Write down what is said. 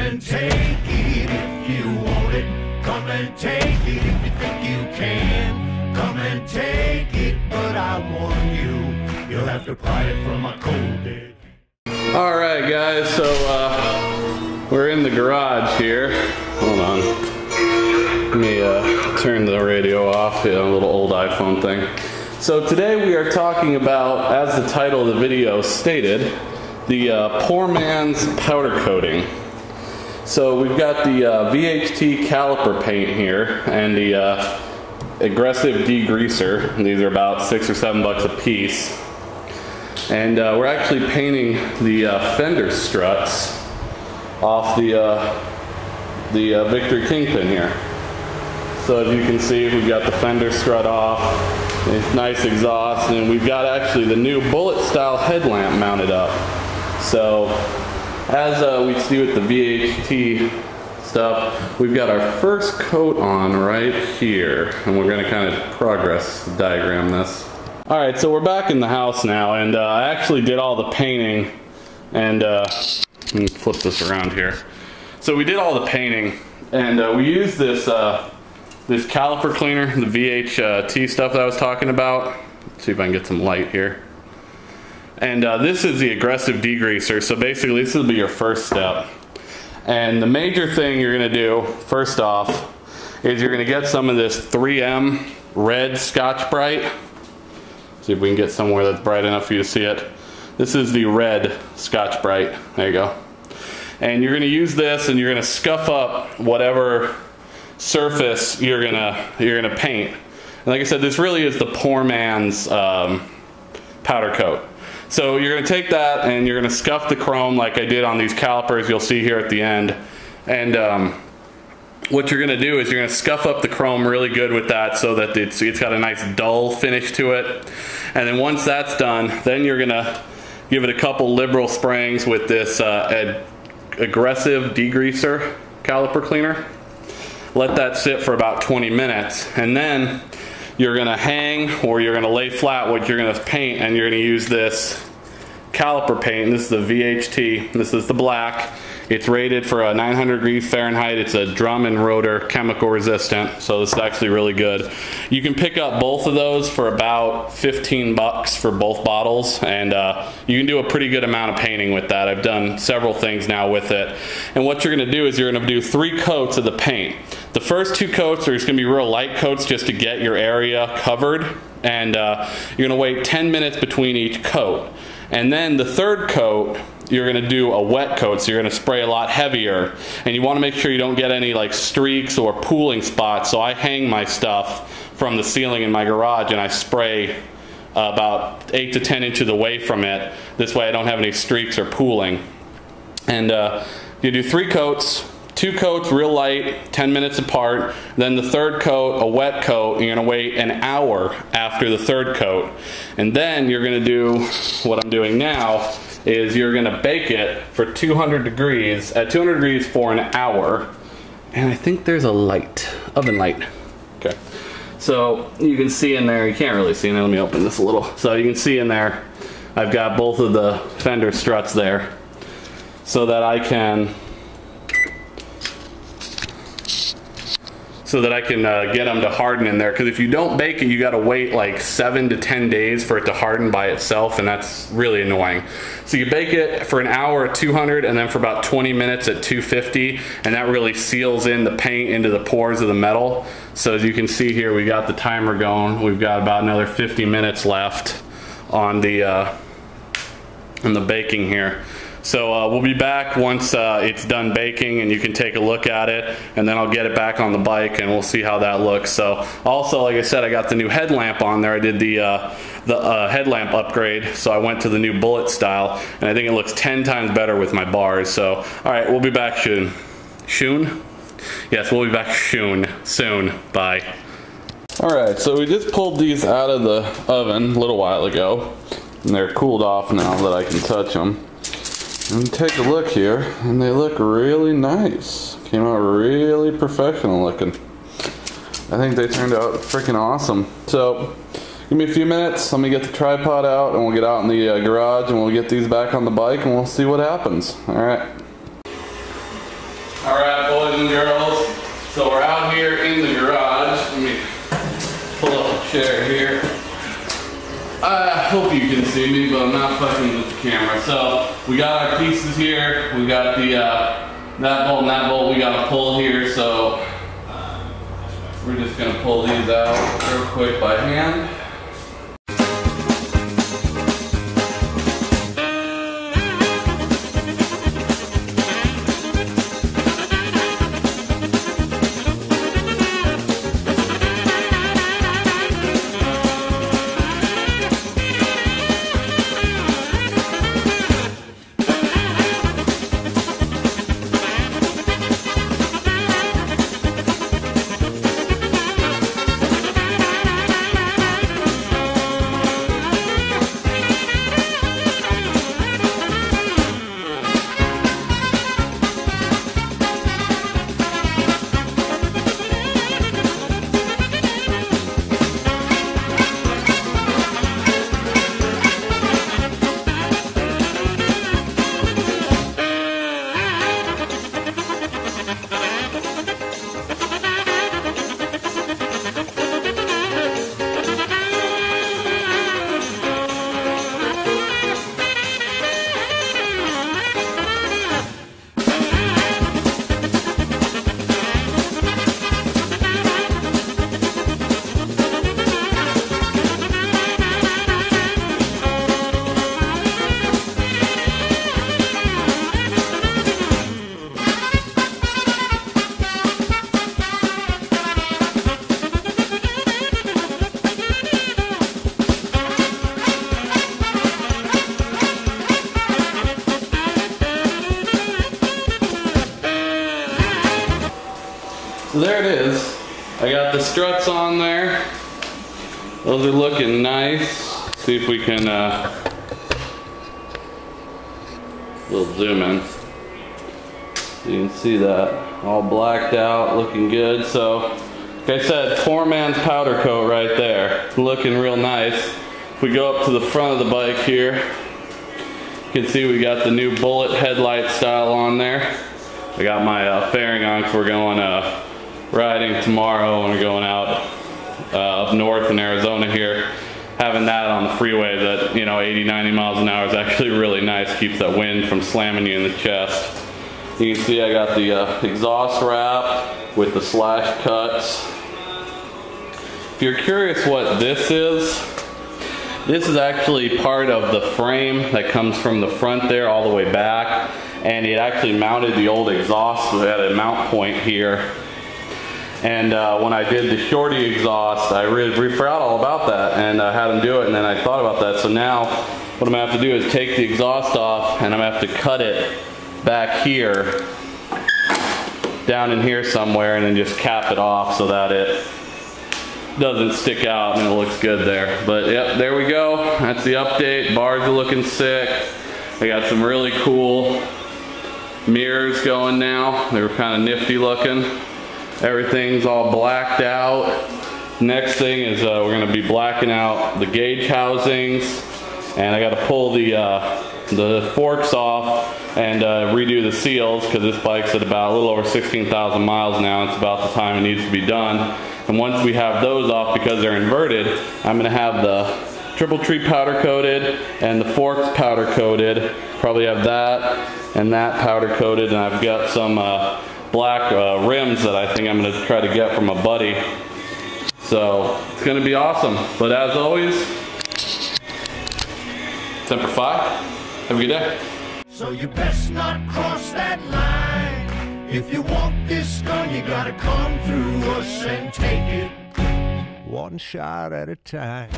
and take it if you want it. Come and take it if you think you can. Come and take it, but I warn you, you'll have to pry it from a cold dead. Alright guys, so we're in the garage here. Hold on. Let me turn the radio off. Yeah, a little old iPhone thing. So today we are talking about, as the title of the video stated, the poor man's powder coating. So we've got the VHT Caliper Paint here and the aggressive degreaser. These are about $6 or $7 a piece. And we're actually painting the fender struts off the Victory Kingpin here. So as you can see, we've got the fender strut off, nice exhaust, and we've got actually the new bullet style headlamp mounted up. So as we see with the VHT stuff, we've got our first coat on right here, and we're going to kind of progress diagram this. Alright, so we're back in the house now, and I actually did all the painting, and let me flip this around here. So we did all the painting, and we used this this caliper cleaner, the VHT stuff that I was talking about. Let's see if I can get some light here. And this is the aggressive degreaser, so basically this will be your first step. And the major thing you're going to do, first off, is you're going to get some of this 3M red Scotch-Brite. See if we can get somewhere that's bright enough for you to see it. This is the red Scotch-Brite. There you go. And you're going to use this, and you're going to scuff up whatever surface you're gonna paint. And like I said, this really is the poor man's powder coat. So you're going to take that and you're going to scuff the chrome like I did on these calipers you'll see here at the end. And what you're going to do is you're going to scuff up the chrome really good with that so that it's got a nice dull finish to it. And then once that's done, then you're going to give it a couple liberal sprayings with this aggressive degreaser caliper cleaner. Let that sit for about 20 minutes. And then you're going to hang, or you're going to lay flat what you're going to paint, and you're going to use this caliper paint. This is the VHT. This is the black. It's rated for a 900 degrees Fahrenheit. It's a drum and rotor chemical resistant, so this is actually really good. You can pick up both of those for about 15 bucks for both bottles, and you can do a pretty good amount of painting with that. I've done several things now with it. And what you're going to do is you're going to do 3 coats of the paint. The first 2 coats are just going to be real light coats just to get your area covered, and you're going to wait 10 minutes between each coat. And then the third coat, you're going to do a wet coat, so you're going to spray a lot heavier, and you want to make sure you don't get any like streaks or pooling spots. So I hang my stuff from the ceiling in my garage and I spray about 8 to 10 inches away from it. This way I don't have any streaks or pooling. And you do 3 coats. 2 coats real light, 10 minutes apart. Then the third coat, a wet coat. You're going to wait an hour after the third coat. And then you're going to do what I'm doing now, is you're going to bake it for 200 degrees, at 200 degrees for an hour. And I think there's a light, oven light. Okay. So you can see in there, you can't really see in there, let me open this a little. So you can see in there, I've got both of the fender struts there so that I can get them to harden in there, because if you don't bake it, you got to wait like 7 to 10 days for it to harden by itself, and that's really annoying. So you bake it for an hour at 200 and then for about 20 minutes at 250, and that really seals in the paint into the pores of the metal. So as you can see here, we got the timer going. We've got about another 50 minutes left on the baking here. So we'll be back once it's done baking and you can take a look at it, and then I'll get it back on the bike and we'll see how that looks. So also, like I said, I got the new headlamp on there. I did the headlamp upgrade, so I went to the new bullet style, and I think it looks 10 times better with my bars. So alright, we'll be back soon. Soon? Yes, we'll be back soon. Bye. Alright, so we just pulled these out of the oven a little while ago, and they're cooled off now that I can touch them. And take a look here, and they look really nice. Came out really professional looking. I think they turned out freaking awesome. So, give me a few minutes, let me get the tripod out, and we'll get out in the garage, and we'll get these back on the bike, and we'll see what happens. Alright. Alright, boys and girls, so we're out here in the garage. Let me pull up a chair here. I hope you can see me, but I'm not fucking with the camera. So we got our pieces here. We got the that bolt and that bolt we gotta pull here. So we're just gonna pull these out real quick by hand. So there it is. I got the struts on there. Those are looking nice. See if we can, we'll zoom in. You can see that all blacked out, looking good. So, like I said, poor man's powder coat right there. Looking real nice. If we go up to the front of the bike here, you can see we got the new bullet headlight style on there. I got my fairing on because we're going riding tomorrow and we're going out up north in Arizona here. Having that on the freeway that, you know, 80, 90 miles an hour is actually really nice. Keeps that wind from slamming you in the chest. You can see I got the exhaust wrap with the slash cuts. If you're curious what this is actually part of the frame that comes from the front there all the way back. And it actually mounted the old exhaust at a mount point here. And when I did the shorty exhaust, I forgot all about that and I had him do it, and then I thought about that. So now what I'm gonna have to do is take the exhaust off and I'm gonna have to cut it back here, down in here somewhere, and then just cap it off so that it doesn't stick out and it looks good there. But yep, there we go. That's the update. Bars are looking sick. I got some really cool mirrors going now. They were kind of nifty looking. Everything's all blacked out. Next thing is we're going to be blacking out the gauge housings, and I got to pull the forks off and redo the seals because this bike's at about a little over 16,000 miles now. It's about the time it needs to be done. And once we have those off, because they're inverted, I'm going to have the triple tree powder coated and the forks powder coated. Probably have that and that powder coated, and I've got some black rims that I think I'm going to try to get from a buddy. So it's going to be awesome. But as always, Semper Fi. Have a good day. So you best not cross that line. If you want this gun, you gotta come through us and take it one shot at a time.